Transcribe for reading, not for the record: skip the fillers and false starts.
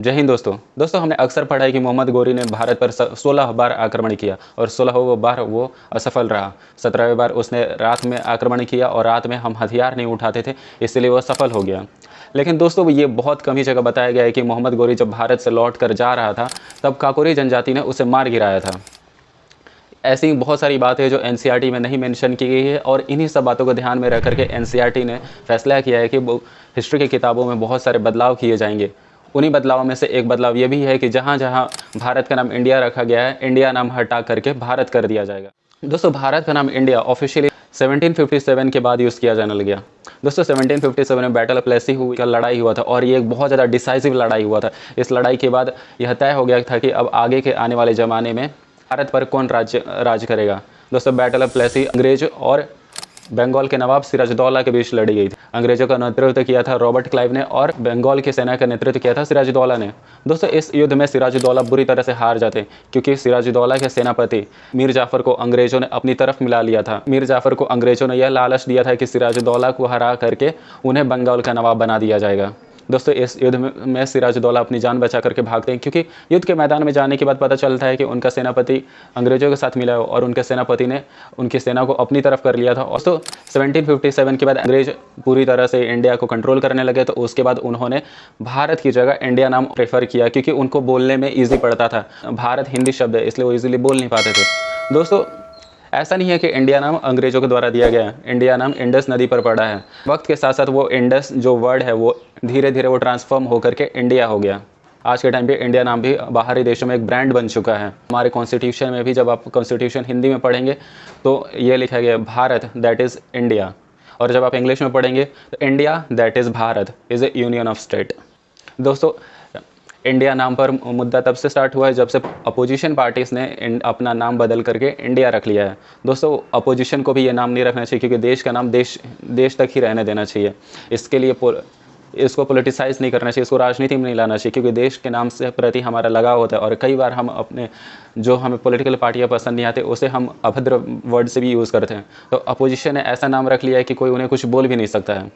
जय हिंद दोस्तों हमने अक्सर पढ़ा है कि मोहम्मद गोरी ने भारत पर 16 बार आक्रमण किया और 16 बार वो असफल रहा। 17वें बार उसने रात में आक्रमण किया और रात में हम हथियार नहीं उठाते थे, इसलिए वो सफल हो गया। लेकिन दोस्तों ये बहुत कम ही जगह बताया गया है कि मोहम्मद गोरी जब भारत से लौट कर जा रहा था तब काकोरी जनजाति ने उसे मार गिराया था। ऐसी बहुत सारी बातें जो एनसीईआरटी में नहीं मेंशन की गई है और इन्हीं सब बातों को ध्यान में रख करके एनसीईआरटी ने फैसला किया है कि हिस्ट्री की किताबों में बहुत सारे बदलाव किए जाएंगे। उन्हीं बदलावों में से एक बदलाव ये भी है कि जहाँ जहाँ भारत का नाम इंडिया रखा गया है, इंडिया नाम हटा करके भारत कर दिया जाएगा। दोस्तों भारत का नाम इंडिया ऑफिशियली 1757 के बाद यूज़ किया जाने लग गया। दोस्तों 1757 में बैटल ऑफ प्लेसी हुई का लड़ाई हुआ था और ये एक बहुत ज़्यादा डिसाइसिव लड़ाई हुआ था। इस लड़ाई के बाद यह तय हो गया था कि अब आगे के आने वाले ज़माने में भारत पर कौन राज करेगा। दोस्तों बैटल ऑफ प्लेसी अंग्रेज और बंगाल के नवाब सिराजुद्दौला के बीच लड़ी गई थी। अंग्रेजों का नेतृत्व किया था रॉबर्ट क्लाइव ने और बंगाल की सेना का नेतृत्व किया था सिराजुद्दौला ने। दोस्तों इस युद्ध में सिराजुद्दौला बुरी तरह से हार जाते क्योंकि सिराजुद्दौला के सेनापति मीर जाफर को अंग्रेजों ने अपनी तरफ मिला लिया था। मीर जाफर को अंग्रेजों ने यह लालच दिया था कि सिराजुद्दौला को हरा करके उन्हें बंगाल का नवाब बना दिया जाएगा। दोस्तों इस युद्ध में सिराजुद्दौला अपनी जान बचा करके भागते हैं क्योंकि युद्ध के मैदान में जाने के बाद पता चलता है कि उनका सेनापति अंग्रेजों के साथ मिला है और उनके सेनापति ने उनकी सेना को अपनी तरफ कर लिया था। दोस्तों 1757 के बाद अंग्रेज पूरी तरह से इंडिया को कंट्रोल करने लगे, तो उसके बाद उन्होंने भारत की जगह इंडिया नाम प्रेफर किया क्योंकि उनको बोलने में ईजी पड़ता था। भारत हिंदी शब्द है इसलिए वो ईजिली बोल नहीं पाते थे। दोस्तों ऐसा नहीं है कि इंडिया नाम अंग्रेजों के द्वारा दिया गया है, इंडिया नाम इंडस नदी पर पड़ा है। वक्त के साथ साथ वो इंडस जो वर्ड है वो धीरे धीरे वो ट्रांसफॉर्म होकर के इंडिया हो गया। आज के टाइम पे इंडिया नाम भी बाहरी देशों में एक ब्रांड बन चुका है। हमारे कॉन्स्टिट्यूशन में भी जब आप कॉन्स्टिट्यूशन हिंदी में पढ़ेंगे तो ये लिखा गया भारत दैट इज़ इंडिया, और जब आप इंग्लिश में पढ़ेंगे तो India that is Bharat is A union of state. दोस्तों इंडिया नाम पर मुद्दा तब से स्टार्ट हुआ है जब से अपोजिशन पार्टीज़ ने अपना नाम बदल करके इंडिया रख लिया है। दोस्तों अपोजिशन को भी ये नाम नहीं रखना चाहिए क्योंकि देश का नाम देश तक ही रहने देना चाहिए। इसके लिए इसको पॉलिटिसाइज नहीं करना चाहिए, इसको राजनीति में नहीं लाना चाहिए क्योंकि देश के नाम से प्रति हमारा लगाव होता है और कई बार हम अपने जो हमें पॉलिटिकल पार्टियां पसंद नहीं आते उसे हम अभद्र वर्ड से भी यूज़ करते हैं। तो अपोजिशन ने ऐसा नाम रख लिया है कि कोई उन्हें कुछ बोल भी नहीं सकता है।